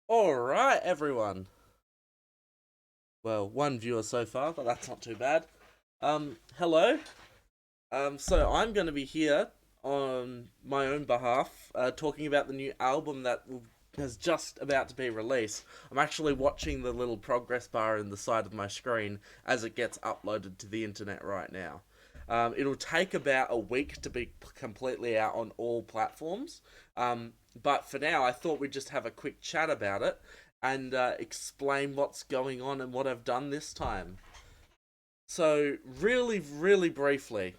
Alright, everyone. Well, one viewer so far, but that's not too bad. Hello. So I'm going to be here on my own behalf, talking about the new album that is just about to be released. I'm actually watching the little progress bar in the side of my screen as it gets uploaded to the internet right now. It'll take about a week to be completely out on all platforms. But for now, I thought we'd just have a quick chat about it and explain what's going on and what I've done this time. So, really, really briefly,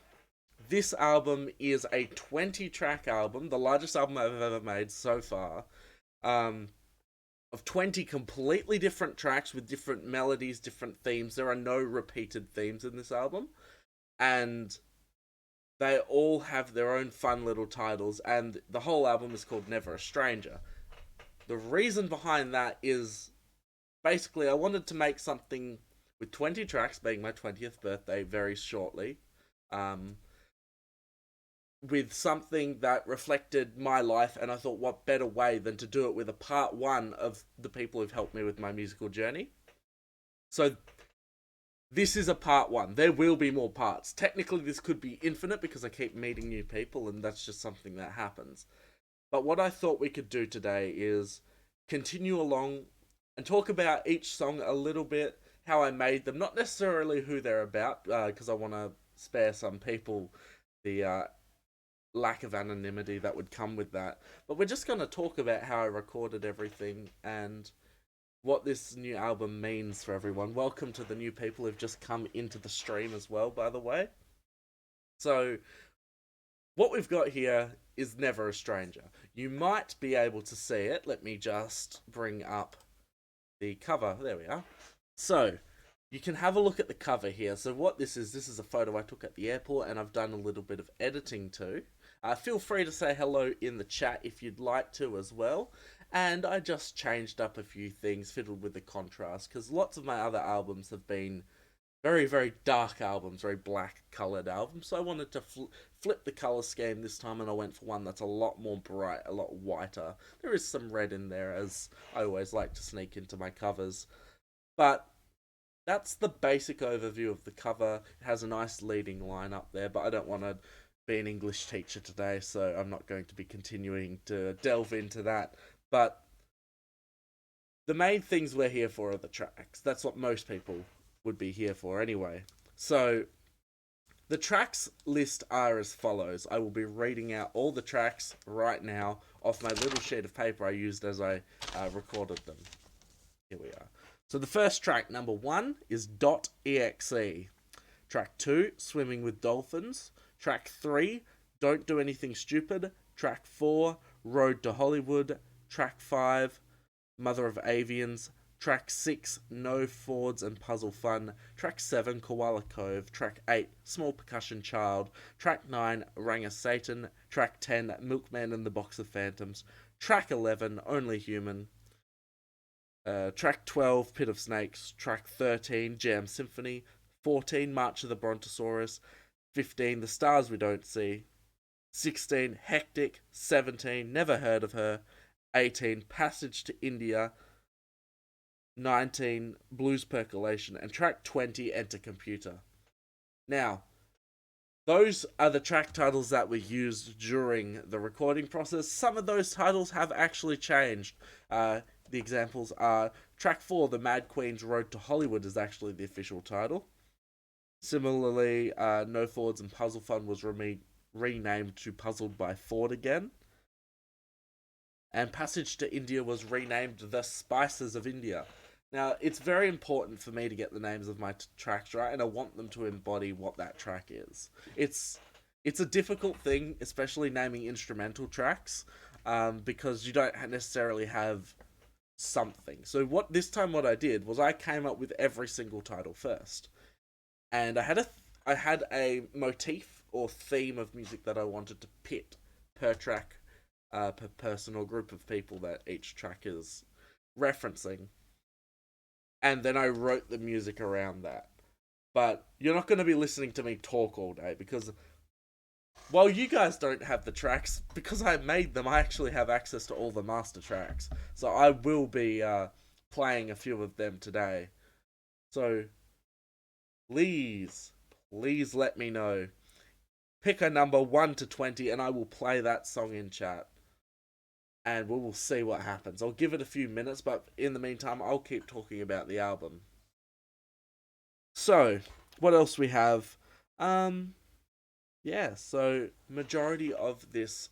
this album is a 20-track album, the largest album I've ever made so far, um, of 20 completely different tracks with different melodies, different themes. There are no repeated themes in this album. And they all have their own fun little titles, and the whole album is called Never a Stranger. The reason behind that is basically I wanted to make something with 20 tracks, being my 20th birthday very shortly, um, with something that reflected my life, and I thought what better way than to do it with a part one of the people who've helped me with my musical journey. So this is a part one. There will be more parts. Technically, this could be infinite because I keep meeting new people, and that's just something that happens. But what I thought we could do today is continue along and talk about each song a little bit, how I made them, not necessarily who they're about, because I want to spare some people the lack of anonymity that would come with that. But we're just going to talk about how I recorded everything and what this new album means for everyone. Welcome to the new people who've just come into the stream as well, by the way. So, what we've got here is Never a Stranger. You might be able to see it. Let me just bring up the cover. There we are. So, you can have a look at the cover here. So what this is a photo I took at the airport, and I've done a little bit of editing too. Feel free to say hello in the chat if you'd like to as well. and I just changed up a few things, fiddled with the contrast, because lots of my other albums have been very, very dark albums, very black coloured albums. So I wanted to flip the colour scheme this time, and I went for one that's a lot more bright, a lot whiter. There is some red in there, as I always like to sneak into my covers. But that's the basic overview of the cover. It has a nice leading line up there, but I don't want to be an English teacher today, so I'm not going to be continuing to delve into that. But the main things we're here for are the tracks. That's what most people would be here for anyway. So the tracks list are as follows. I will be reading out all the tracks right now off my little sheet of paper I used as I recorded them. Here we are. So the first track, number 1, is .exe. Track 2, Swimming with Dolphins. Track 3, Don't Do Anything Stupid. Track 4, Road to Hollywood. Track 5, Mother of Avians. Track 6, No Fords and Puzzle Fun. Track 7, Koala Cove. Track 8, Small Percussion Child. Track 9, Ranga Satan. Track 10, Milkman and the Box of Phantoms. Track 11, Only Human. Track 12, Pit of Snakes. Track 13, Jam Symphony. 14, March of the Brontosaurus. 15, The Stars We Don't See. 16, Hectic. 17, Never Heard of Her. 18, Passage to India. 19, Blues Percolation. And track 20, Enter Computer. Now, those are the track titles that were used during the recording process. Some of those titles have actually changed. The examples are track 4, The Mad Queen's Road to Hollywood, is actually the official title. Similarly, No Fords and Puzzle Fun was renamed to Puzzled by Ford again. And Passage to India was renamed The Spices of India. Now, it's very important for me to get the names of my tracks right, and I want them to embody what that track is. It's a difficult thing, especially naming instrumental tracks, because you don't necessarily have something. So what I did was I came up with every single title first, and I had a motif or theme of music that I wanted to pit per track, per person or group of people that each track is referencing, and then I wrote the music around that. But you're not going to be listening to me talk all day, because while you guys don't have the tracks, because I made them, I actually have access to all the master tracks. So I will be playing a few of them today. So please let me know. Pick a number 1 to 20 and I will play that song in chat. And we will see what happens. I'll give it a few minutes, but in the meantime, I'll keep talking about the album. So, what else we have? Yeah, so majority of this,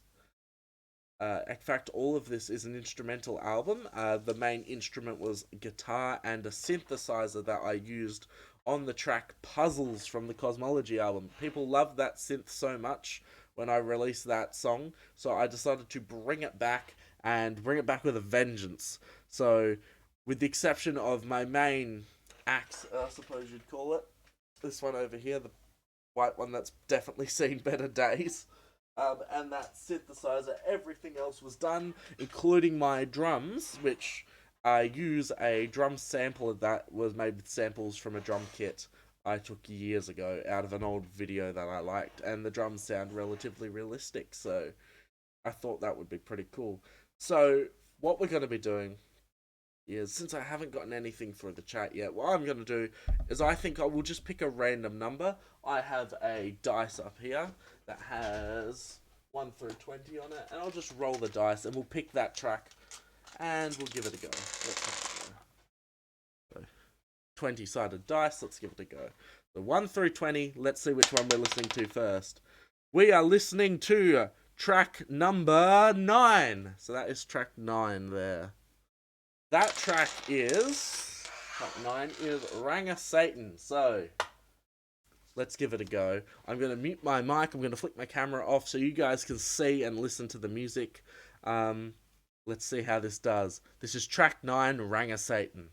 in fact, all of this is an instrumental album. The main instrument was guitar and a synthesizer that I used on the track Puzzles from the Cosmology album. People loved that synth so much when I released that song, so I decided to bring it back, and bring it back with a vengeance. So, with the exception of my main axe, I suppose you'd call it, this one over here, the white one that's definitely seen better days, and that synthesizer, everything else was done, including my drums, which I use a drum sampler that was made with samples from a drum kit I took years ago out of an old video that I liked, and the drums sound relatively realistic, so I thought that would be pretty cool. So, what we're going to be doing is, since I haven't gotten anything for the chat yet, what I'm going to do is I think I will just pick a random number. I have a dice up here that has 1 through 20 on it, and I'll just roll the dice and we'll pick that track and we'll give it a go. Let's go. 20-sided dice, let's give it a go. So 1 through 20, let's see which one we're listening to first. We are listening to track number 9. So that is track 9 there. That track is... track 9 is Ranga Satan. So, let's give it a go. I'm going to mute my mic. I'm going to flick my camera off so you guys can see and listen to the music. Let's see how this does. This is track 9, Ranga Satan.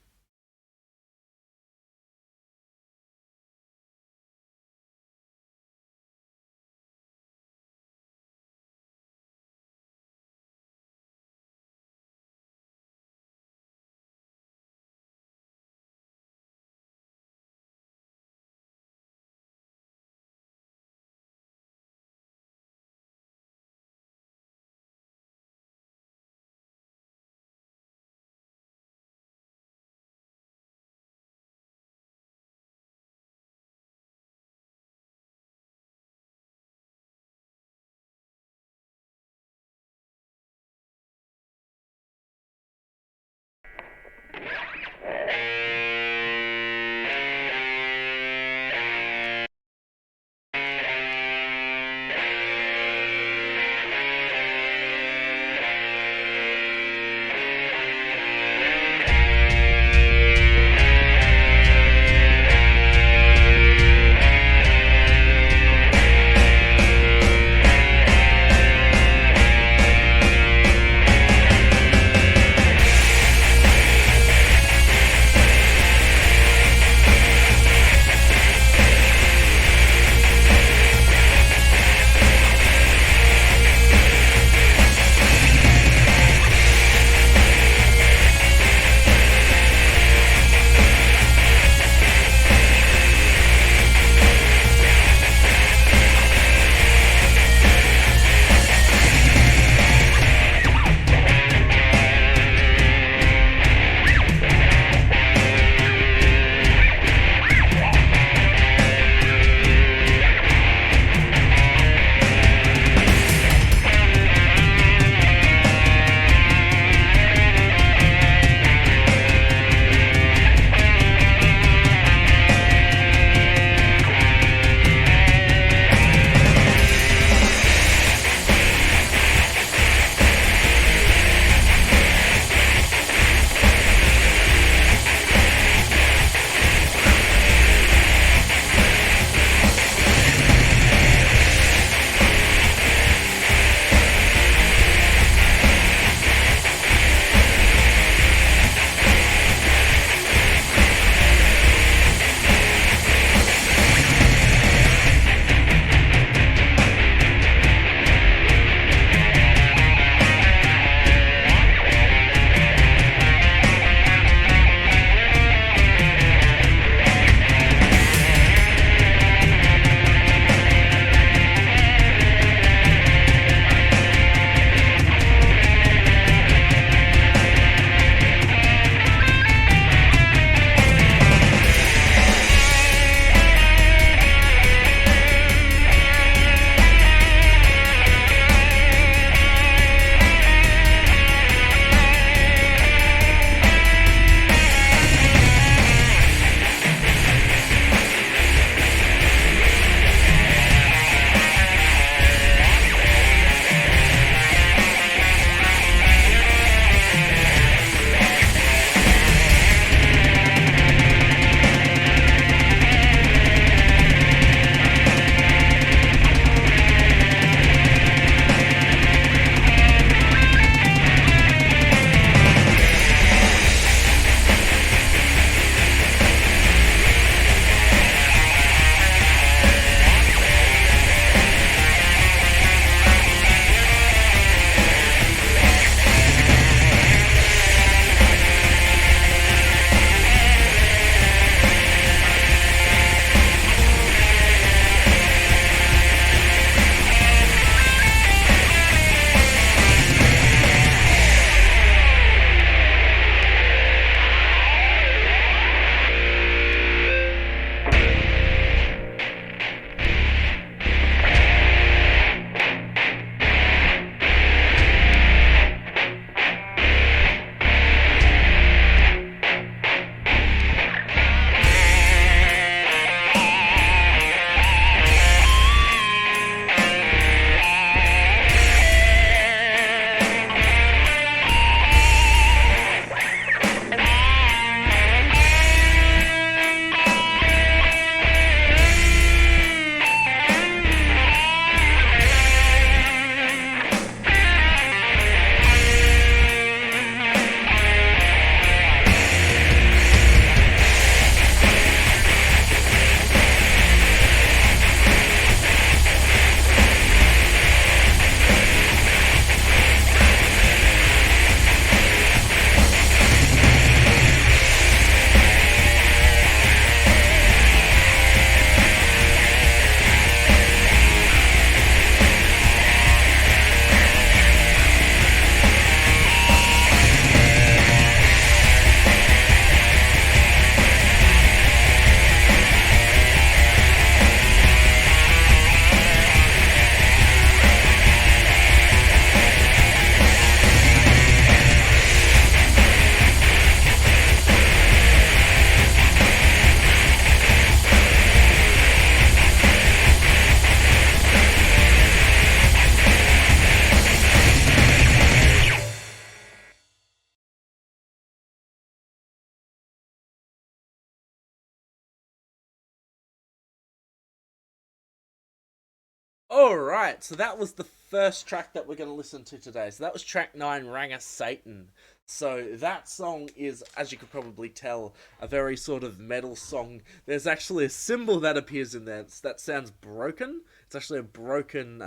Alright, so that was the first track that we're going to listen to today. So that was track 9, Ranga Satan. So that song is, as you could probably tell, a very sort of metal song. There's actually a symbol that appears in there that sounds broken. It's actually a broken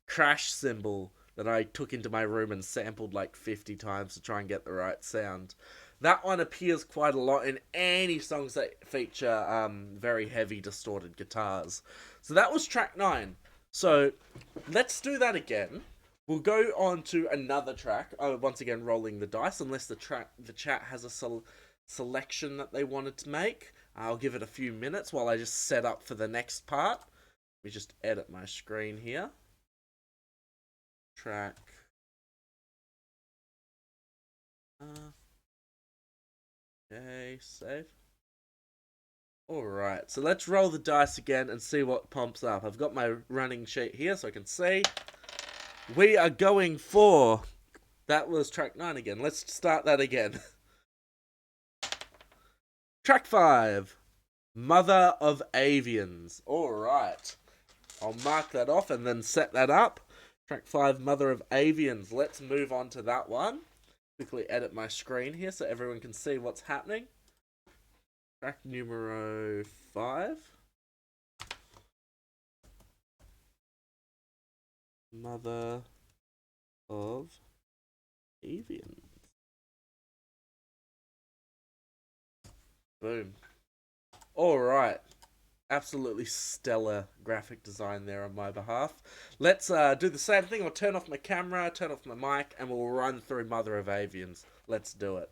crash symbol that I took into my room and sampled like 50 times to try and get the right sound. That one appears quite a lot in any songs that feature very heavy distorted guitars. So that was track 9. So let's do that again. We'll go on to another track. Once again, rolling the dice, unless the chat has a selection that they wanted to make. I'll give it a few minutes while I just set up for the next part. Let me just edit my screen here. Track. Okay, save. Alright, so let's roll the dice again and see what pops up. I've got my running sheet here so I can see. We are going for... That was track 9 again. Let's start that again. Track 5. Mother of Avians. Alright. I'll mark that off and then set that up. Track 5, Mother of Avians. Let's move on to that one. Quickly edit my screen here so everyone can see what's happening. Track numero 5. Mother of Avians. Boom. Alright. Absolutely stellar graphic design there on my behalf. Let's do the same thing. I'll turn off my camera, turn off my mic, and we'll run through Mother of Avians. Let's do it.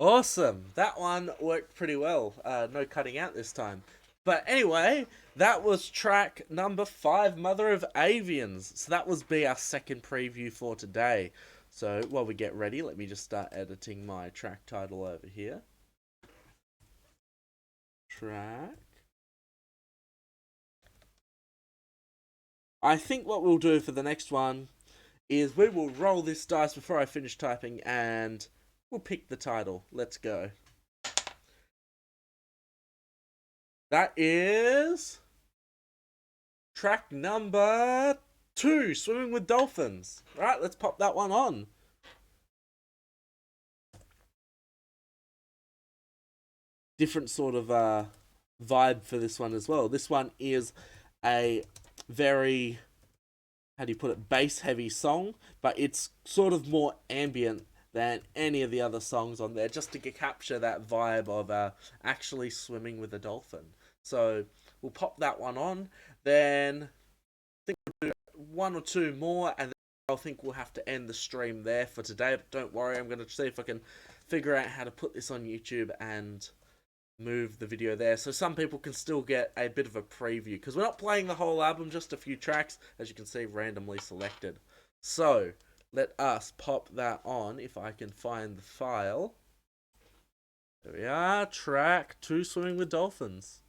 Awesome. That one worked pretty well. No cutting out this time. But anyway, that was track number 5, Mother of Avians. So that was be our second preview for today. So while we get ready, let me just start editing my track title over here. Track. I think what we'll do for the next one is we will roll this dice before I finish typing and we'll pick the title. Let's go. That is track number 2, Swimming with Dolphins. Right, let's pop that one on. Different sort of vibe for this one as well. This one is a very, how do you put it, bass heavy song, but it's sort of more ambient than any of the other songs on there, just to capture that vibe of actually swimming with a dolphin. So we'll pop that one on, then I think we'll do one or two more, and then I think we'll have to end the stream there for today. But don't worry, I'm going to see if I can figure out how to put this on YouTube and move the video there so some people can still get a bit of a preview, because we're not playing the whole album, just a few tracks, as you can see, randomly selected. So let us pop that on if I can find the file. There we are, track 2, Swimming with Dolphins.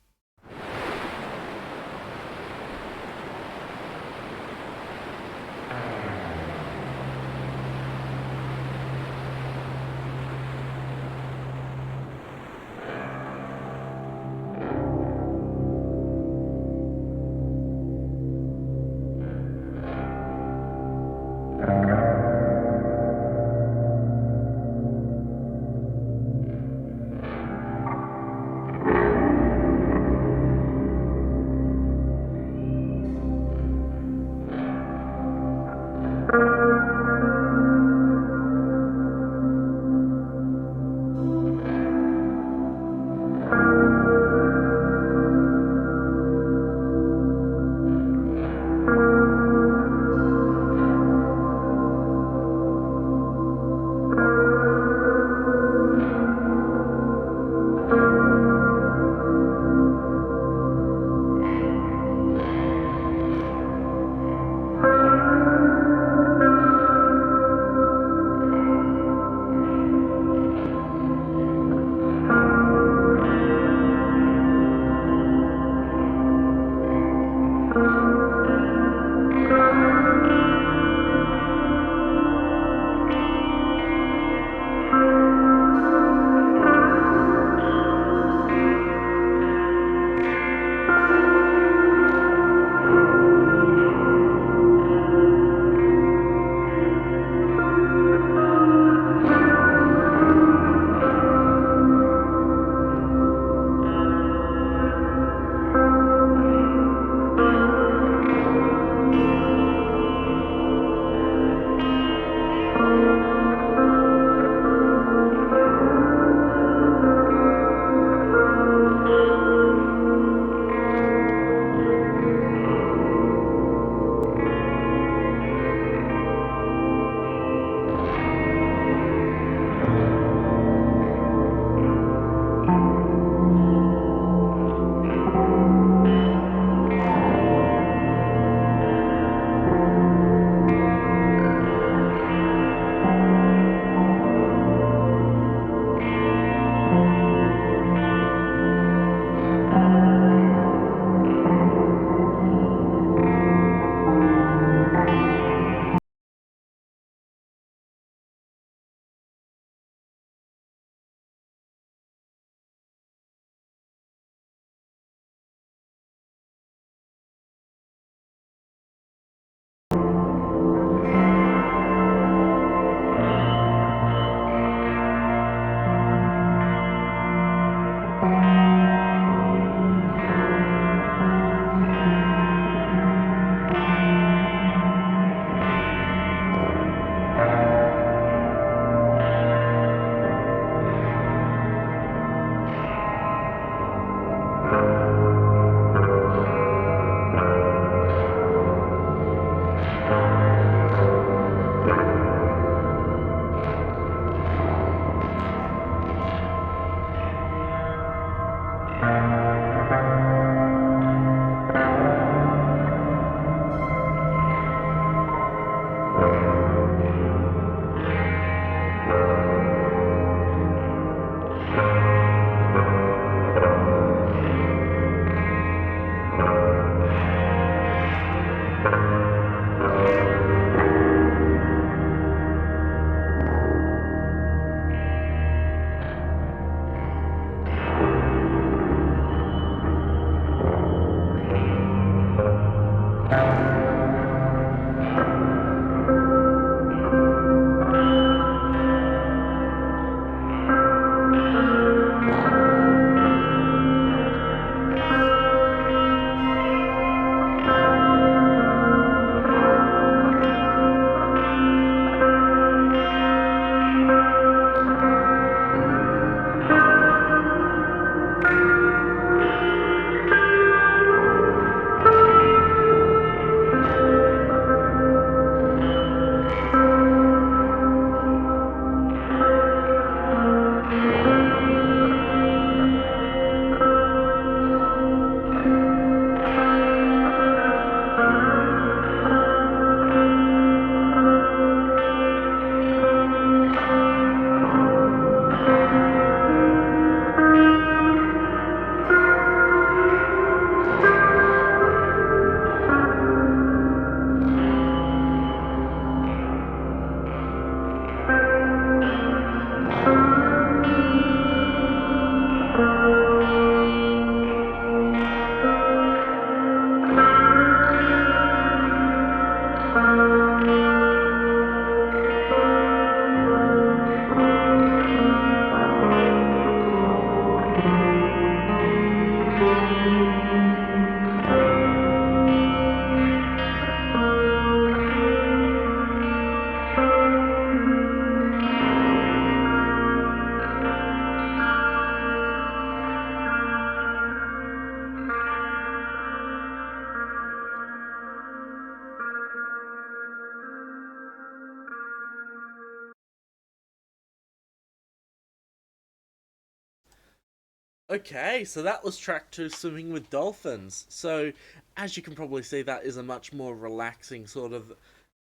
Okay, so that was track 2, Swimming with Dolphins. So, as you can probably see, that is a much more relaxing, sort of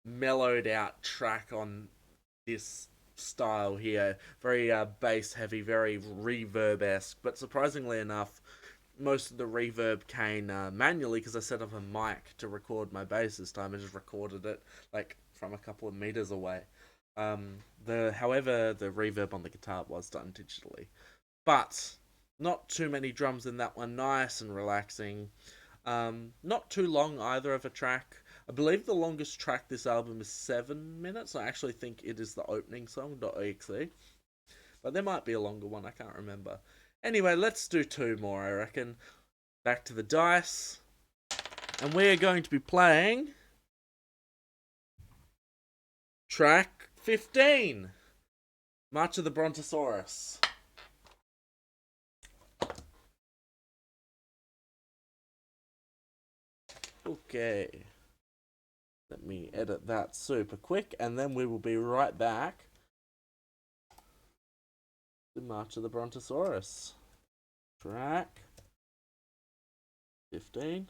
mellowed out track on this style here. Very bass heavy, very reverb esque, but surprisingly enough, most of the reverb came manually because I set up a mic to record my bass this time. I just recorded it like from a couple of meters away. However, the reverb on the guitar was done digitally, but not too many drums in that one. Nice and relaxing. Not too long either of a track. I believe the longest track this album is 7 minutes. I actually think it is the opening song, .exe. But there might be a longer one, I can't remember. Anyway, let's do two more, I reckon. Back to the dice. And we're going to be playing track 15, March of the Brontosaurus. Okay. Let me edit that super quick, and then we will be right back to March of the Brontosaurus. Track 15.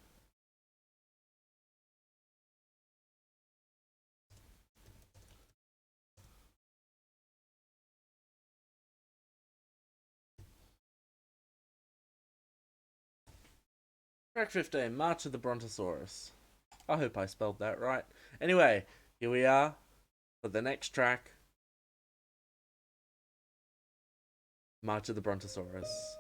Track 15, March of the Brontosaurus. I hope I spelled that right. Anyway, here we are for the next track, March of the Brontosaurus.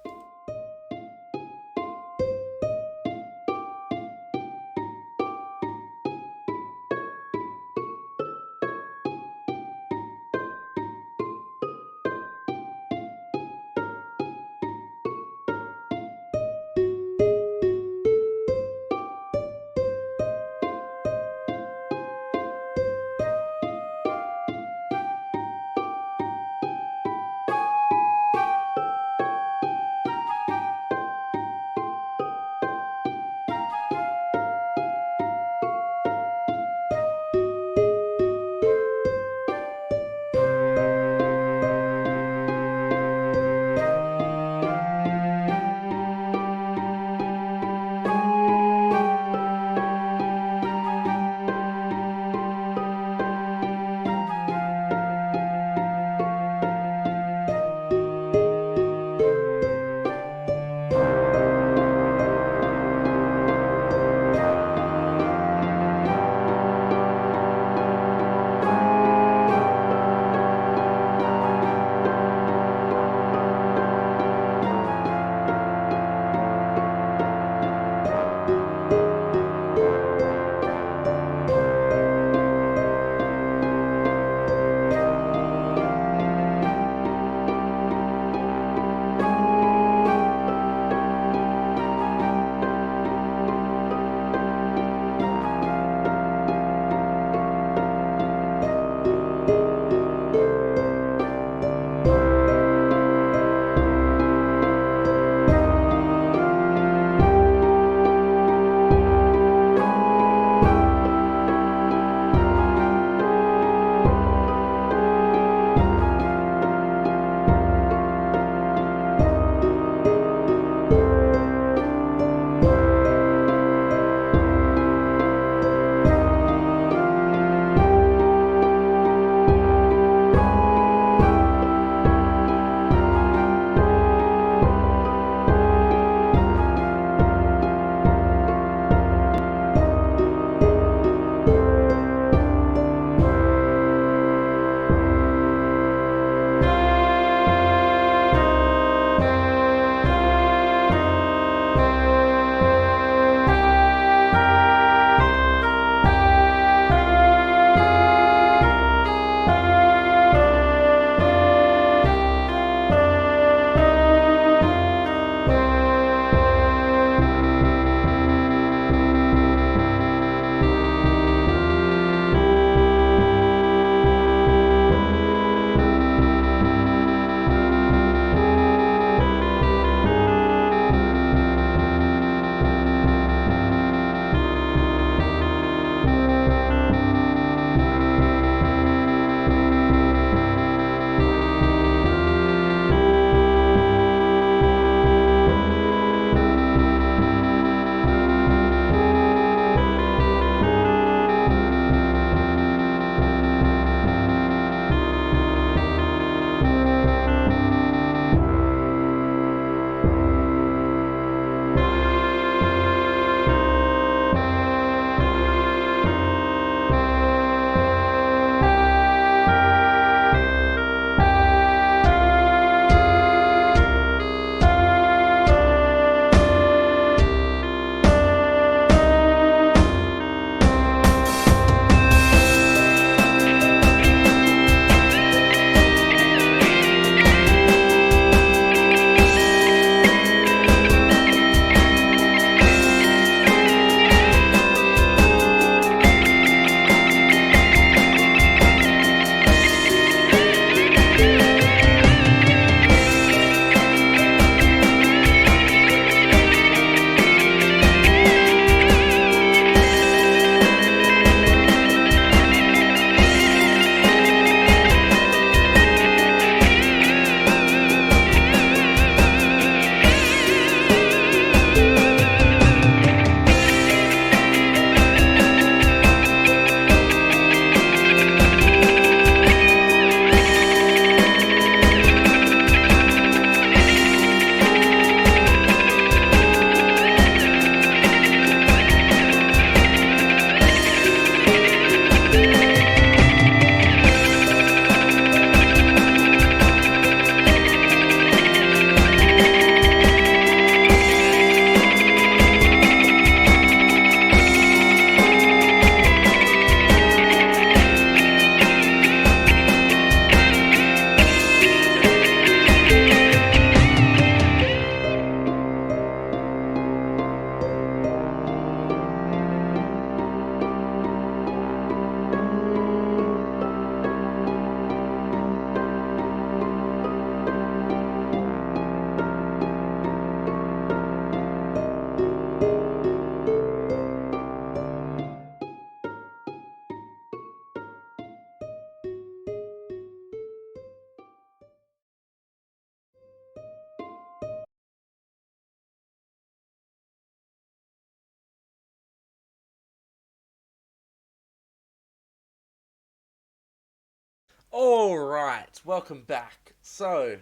Alright, welcome back. So,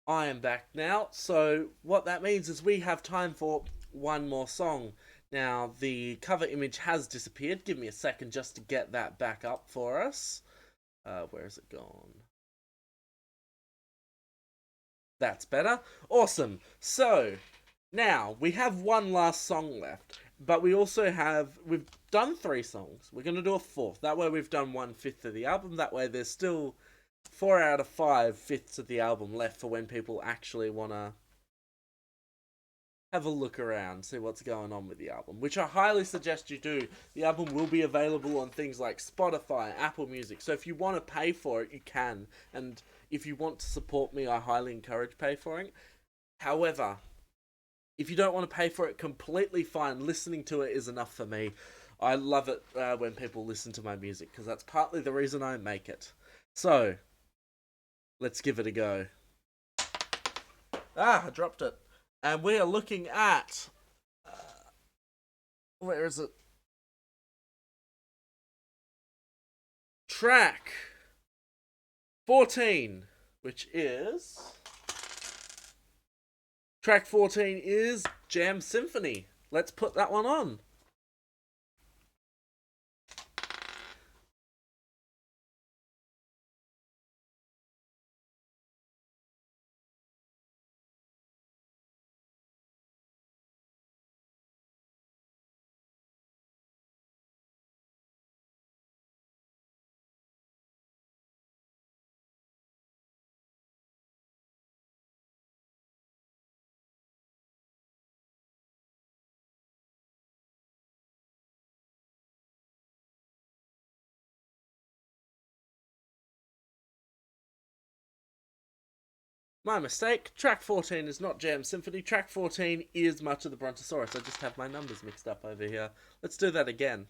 I am back now. So, what that means is we have time for one more song. Now, the cover image has disappeared. Give me a second just to get that back up for us. Where has it gone? That's better. Awesome. So, now, we have one last song left. But we've done 3 songs. We're going to do a 4th. That way we've done 1/5 of the album. That way there's still 4 out of 5/5 of the album left for when people actually want to have a look around, see what's going on with the album, which I highly suggest you do. The album will be available on things like Spotify, Apple Music, so if you want to pay for it, you can, and if you want to support me, I highly encourage pay for it. However, if you don't want to pay for it, completely fine. Listening to it is enough for me. I love it when people listen to my music, because that's partly the reason I make it. So, let's give it a go. I dropped it. And we are looking at... where is it? Track 14, which is... Track 14 is Jam Symphony. Let's put that one on. My mistake. Track 14 is not Jam Symphony. Track 14 is Much of the Brontosaurus. I just have my numbers mixed up over here. Let's do that again.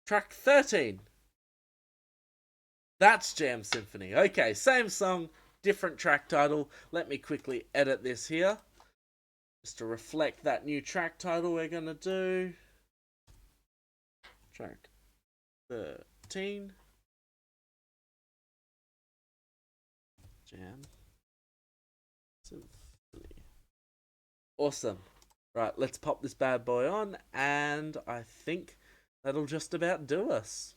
Track 13. That's Jam Symphony. Okay, same song, different track title. Let me quickly edit this here, just to reflect that new track title we're going to do. Track 13. Jam Symphony. Awesome. Right, let's pop this bad boy on, and I think that'll just about do us.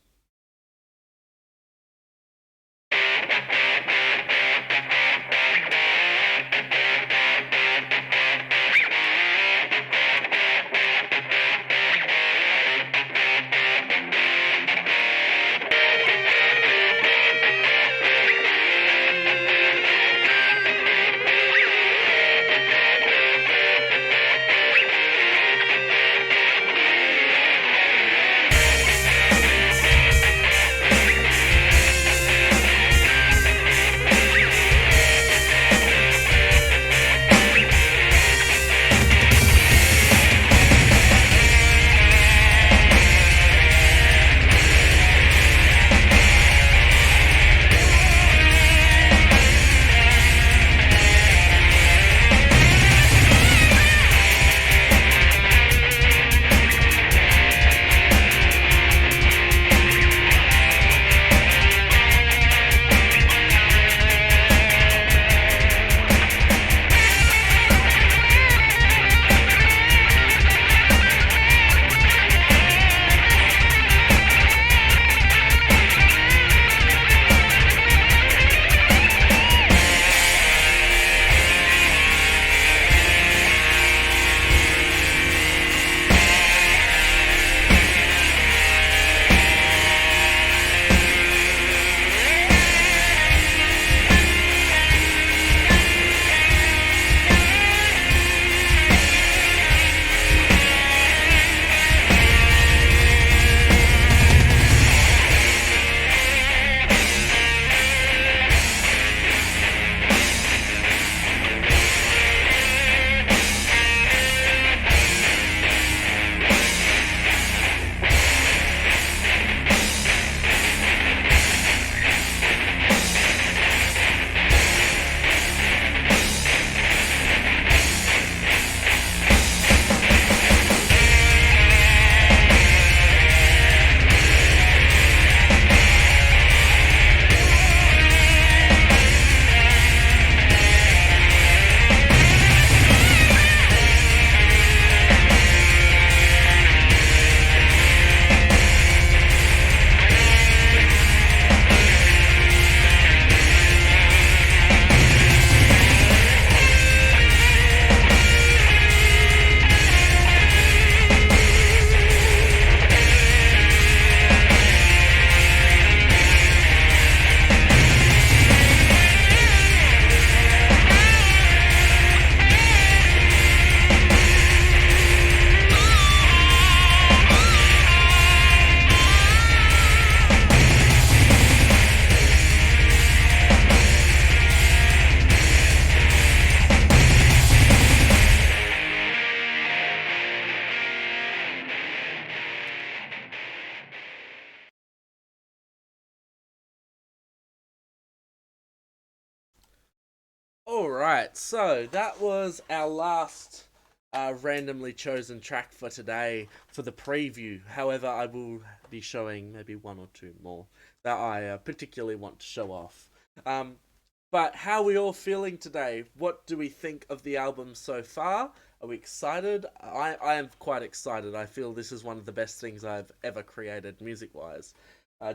Alright, so that was our last randomly chosen track for today for the preview. However, I will be showing maybe one or two more that I particularly want to show off. But how are we all feeling today? What do we think of the album so far? Are we excited? I am quite excited. I feel this is one of the best things I've ever created music-wise.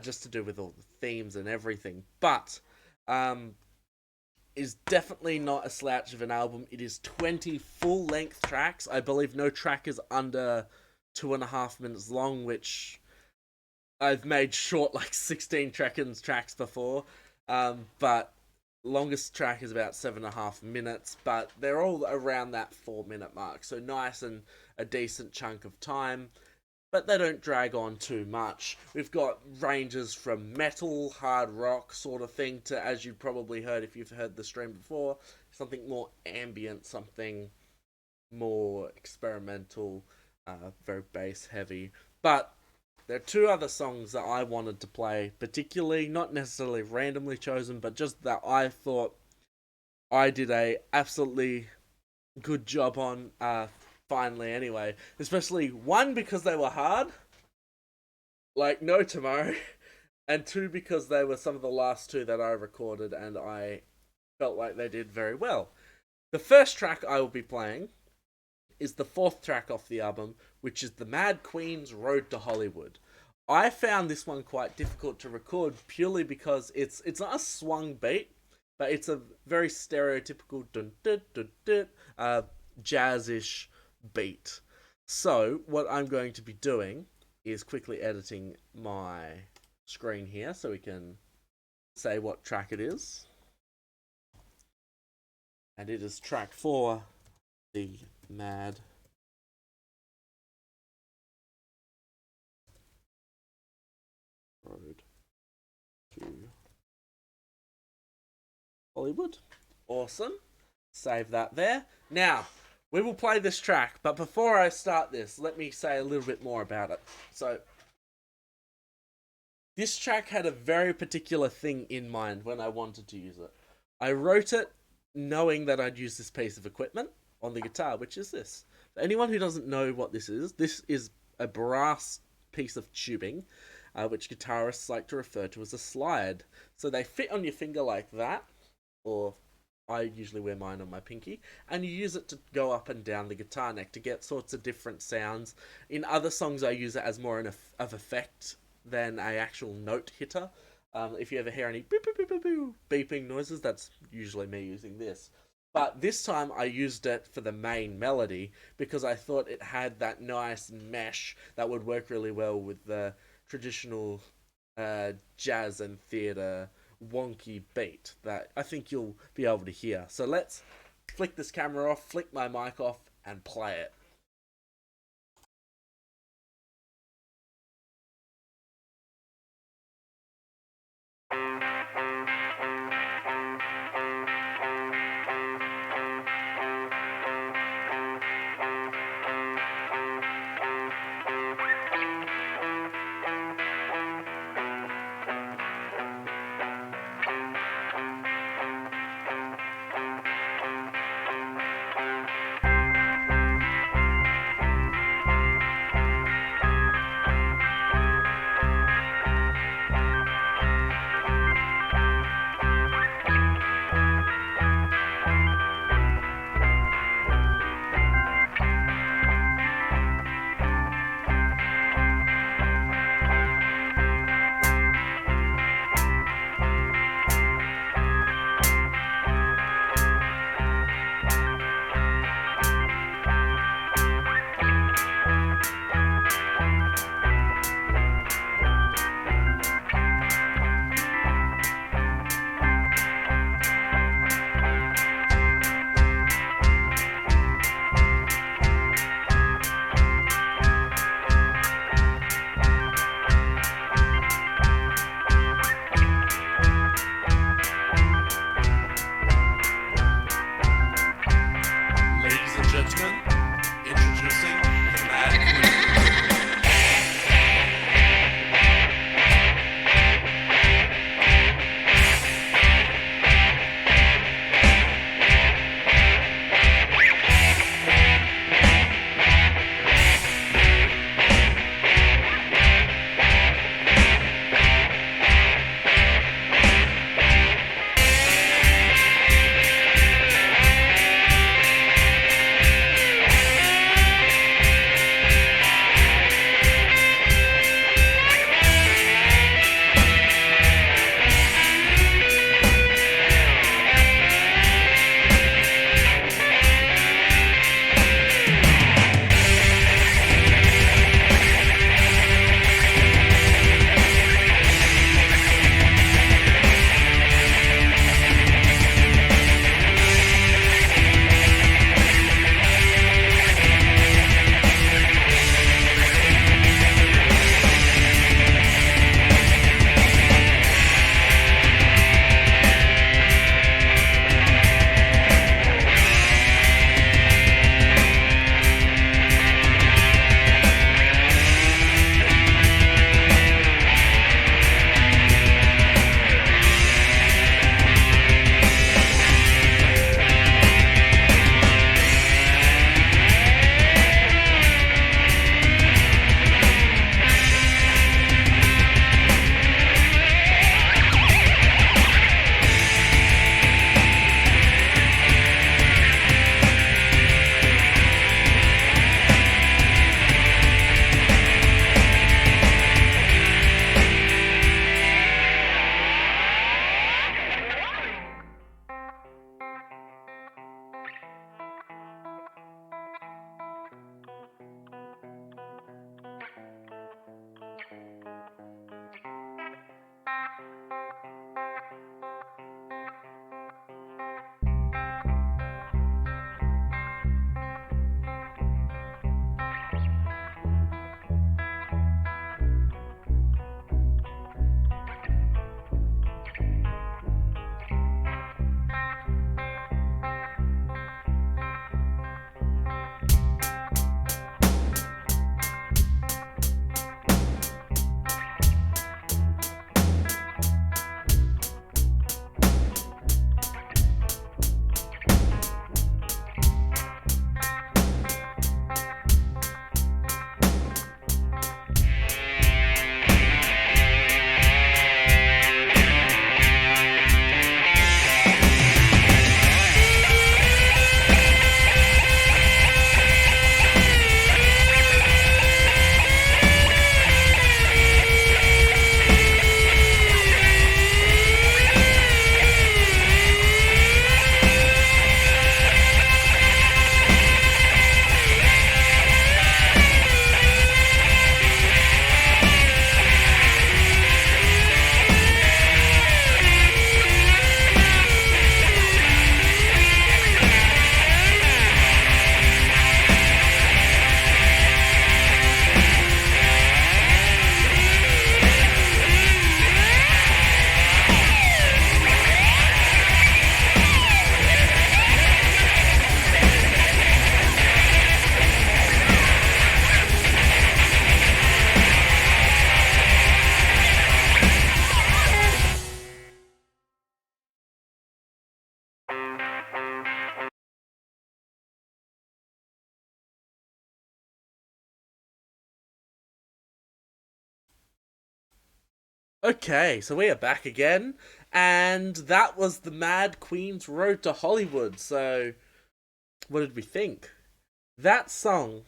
Just to do with all the themes and everything. But is definitely not a slouch of an album. It is 20 full-length tracks. I believe no track is under 2.5 minutes long, which I've made short like 16 tracks before. But longest track is about 7.5 minutes, but they're all around that 4 minute mark. So nice and a decent chunk of time, but they don't drag on too much. We've got ranges from metal, hard rock sort of thing to, as you probably heard if you've heard the stream before, something more ambient, something more experimental, very bass heavy. But there are two other songs that I wanted to play, particularly, not necessarily randomly chosen, but just that I thought I did a absolutely good job on, finally anyway. Especially, one, because they were hard, like No Tomorrow, and two, because they were some of the last two that I recorded and I felt like they did very well. The first track I will be playing is the fourth track off the album, which is the Mad Queen's Road to Hollywood. I found this one quite difficult to record purely because it's not a swung beat, but it's a very stereotypical dun dun dun dun jazzish beat. So what I'm going to be doing is quickly editing my screen here so we can say what track it is. And it is track 4, the Mad Road to Hollywood. Awesome. Save that there. Now, we will play this track, but before I start this, let me say a little bit more about it. So, this track had a very particular thing in mind when I wanted to use it. I wrote it knowing that I'd use this piece of equipment on the guitar, which is this. For anyone who doesn't know what this is a brass piece of tubing, which guitarists like to refer to as a slide. So they fit on your finger like that, or I usually wear mine on my pinky, and you use it to go up and down the guitar neck to get sorts of different sounds. In other songs, I use it as more of effect than a actual note hitter. If you ever hear any beep, beep, beep, beep, beep, beeping noises, that's usually me using this. But this time I used it for the main melody because I thought it had that nice mesh that would work really well with the traditional jazz and theatre wonky beat that I think you'll be able to hear. So let's flick this camera off, flick my mic off, and play it. Okay, so we are back again, and that was the Mad Queen's Road to Hollywood. So, what did we think? That song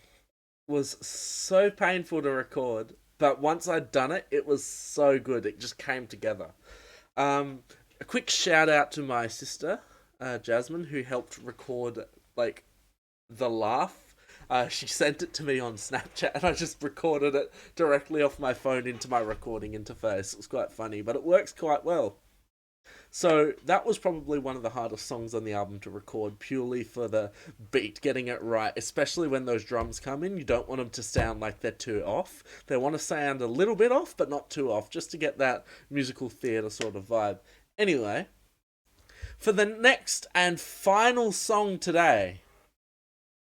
was so painful to record, but once I'd done it, it was so good. It just came together. A quick shout out to my sister, Jasmine, who helped record like the laugh. She sent it to me on Snapchat, and I just recorded it directly off my phone into my recording interface. It was quite funny, but it works quite well. So that was probably one of the hardest songs on the album to record, purely for the beat, getting it right. Especially when those drums come in, you don't want them to sound like they're too off. They want to sound a little bit off, but not too off, just to get that musical theatre sort of vibe. Anyway, for the next and final song today,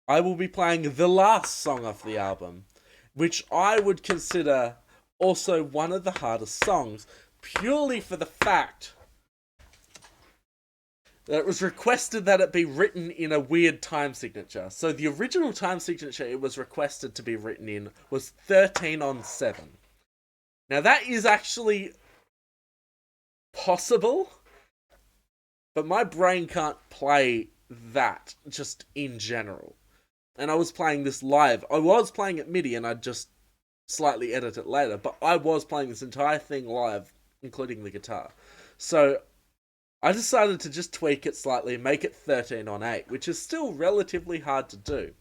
I will be playing the last song off the album, which I would consider also one of the hardest songs, purely for the fact that it was requested that it be written in a weird time signature. So the original time signature it was requested to be written in was 13/7. Now that is actually possible, but my brain can't play that just in general. And I was playing this live. I was playing it MIDI and I'd just slightly edit it later, but I was playing this entire thing live, including the guitar. So I decided to just tweak it slightly and make it 13/8, which is still relatively hard to do.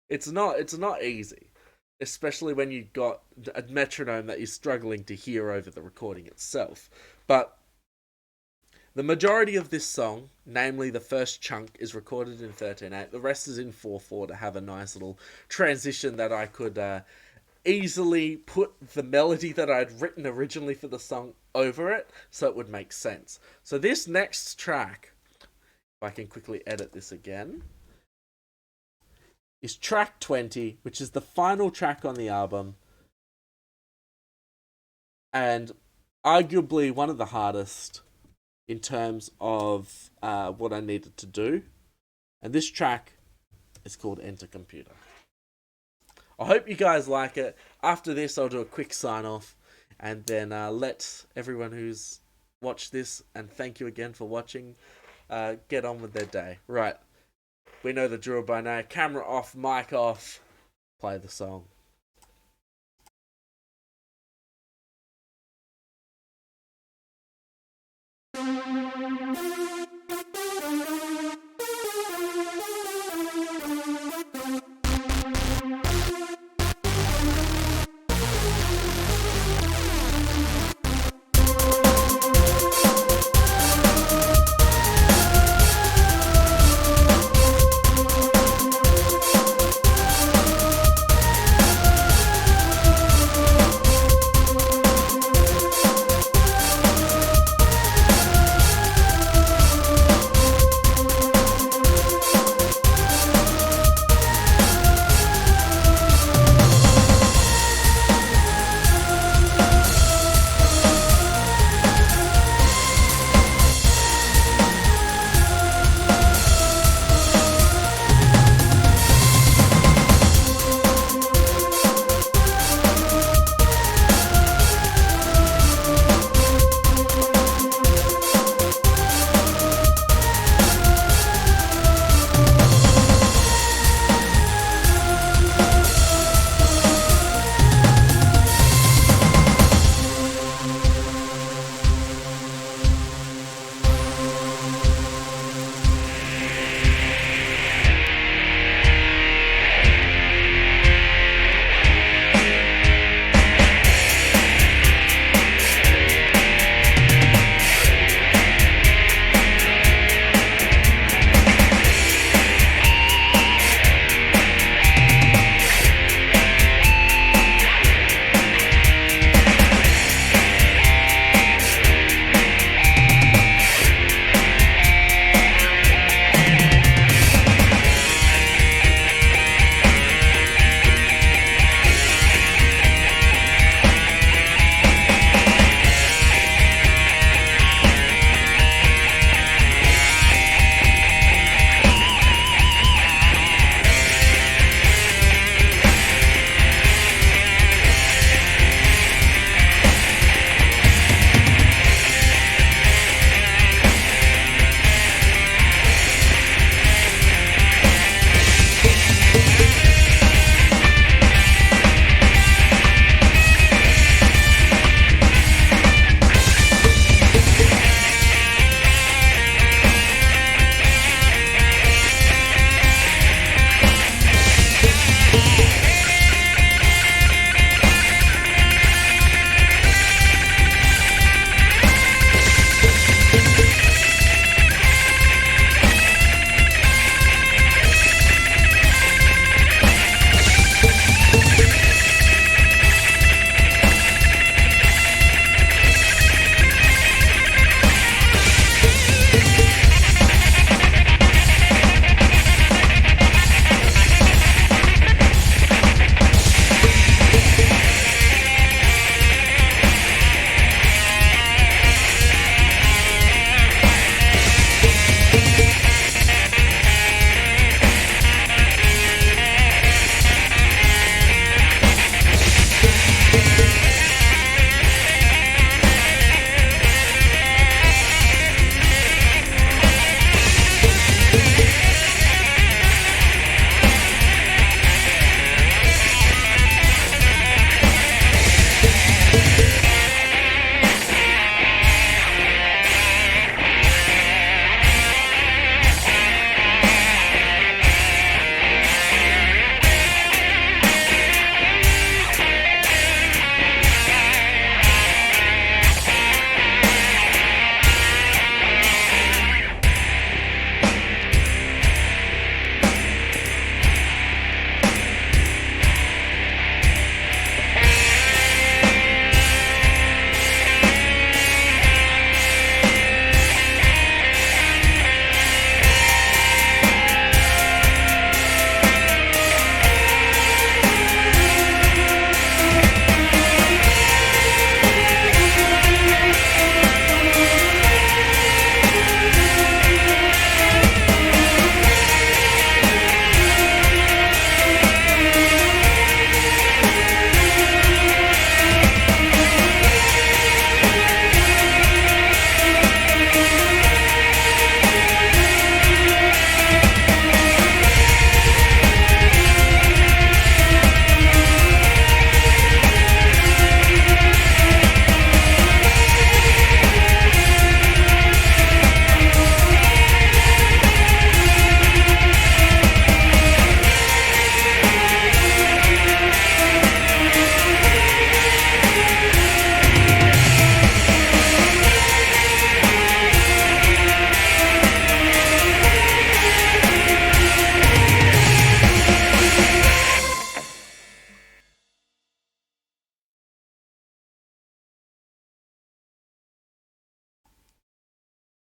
It's not easy, especially when you've got a metronome that you're struggling to hear over the recording itself. But the majority of this song, namely the first chunk, is recorded in 13/8. The rest is in 4/4 to have a nice little transition that I could easily put the melody that I'd written originally for the song over it, so it would make sense. So this next track, if I can quickly edit this again, is track 20, which is the final track on the album, and arguably one of the hardest in terms of what I needed to do. And this track is called Enter Computer. I hope you guys like it. After this, I'll do a quick sign off and then let everyone who's watched this, and thank you again for watching, get on with their day. Right. We know the drill by now. Camera off, mic off. Play the song.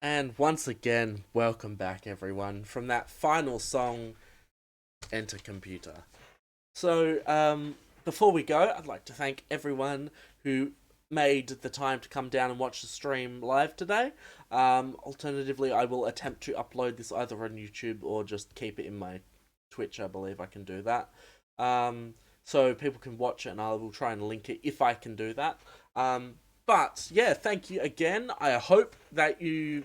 And once again, welcome back, everyone, from that final song, Enter Computer. Before we go, I'd like to thank everyone who made the time to come down and watch the stream live today. Alternatively, I will attempt to upload this either on YouTube or just keep it in my Twitch. I believe I can do that. So people can watch it, and I will try and link it if I can do that. But yeah, thank you again. I hope that you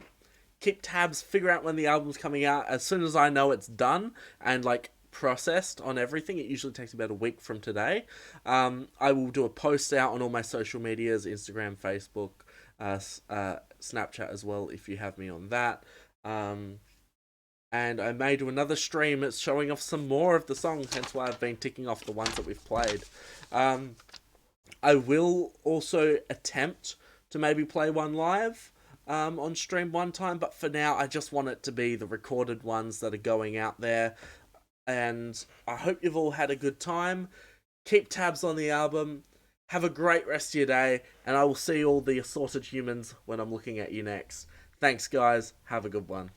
keep tabs, figure out when the album's coming out. As soon as I know it's done and like processed on everything, it usually takes about a week from today. I will do a post out on all my social medias: Instagram, Facebook, Snapchat as well, if you have me on that. And I may do another stream. It's showing off some more of the songs, hence why I've been ticking off the ones that we've played. I will also attempt to maybe play one live on stream one time, but for now I just want it to be the recorded ones that are going out there. And I hope you've all had a good time. Keep tabs on the album. Have a great rest of your day, and I will see all the assorted humans when I'm looking at you next. Thanks, guys. Have a good one.